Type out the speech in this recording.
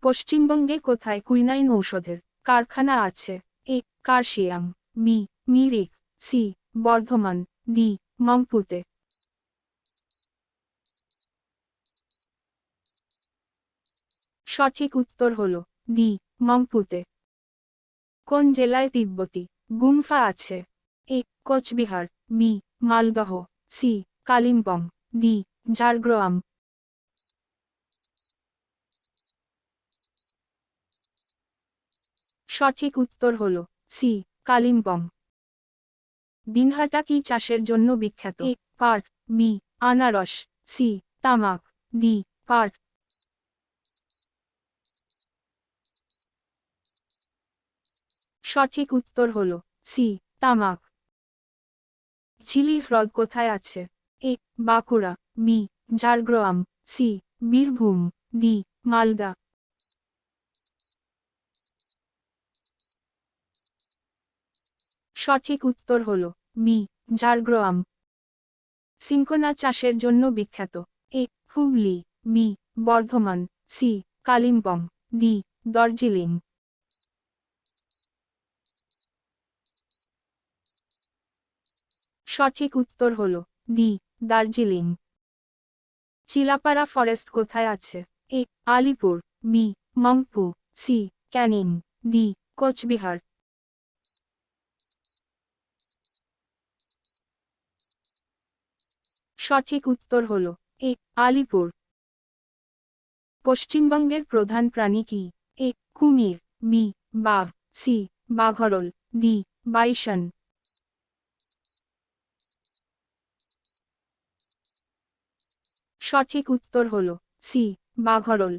পশ্চিমবঙ্গে কোথায় কুইনাইন ঔষধের কারখানা আছে? A. Kurseong. B. Mirik. C. Bardhaman. D. মংপুতে। সঠিক উত্তর হল ডি. মংপুতে। কোন জেলায় তিব্বতী গুম্ফা আছে? A. Cooch Behar. B. Malda. C. Kalimpong. D. Jhargram. সঠিক উত্তর হল সি. কালিম্পং। দিনহাটা কি চাষের জন্য বিখ্যাত? এ. পাট। বি. আনারস। সি. তামাক। ডি. পাট। সঠিক উত্তর হল সি. তামাক। ঝিলি হ্রদ কোথায় আছে? A. Bankura. B. Jhargram. C. Birbhum. D. Malda. সঠিক উত্তর হল বি. ঝাড়গ্রাম। সিনকোনা চাষের জন্য বিখ্যাত? A. Hooghly. B. Bardhaman. C. Kalimpong. D. Darjeeling. সঠিক উত্তর হল ডি. দার্জিলিং। চিলাপাড়া ফরেস্ট কোথায় আছে? A. Alipur. B. Mungpoo. C. Canning. D. Cooch Behar. সঠিক উত্তর হল এ. আলিপুর। পশ্চিমবঙ্গের প্রধান প্রাণী কি? এ. কুমির। বি. বাঘ। সি. বাঘরল। ডি. বাইসন। সঠিক উত্তর হল সি. বাঘরল।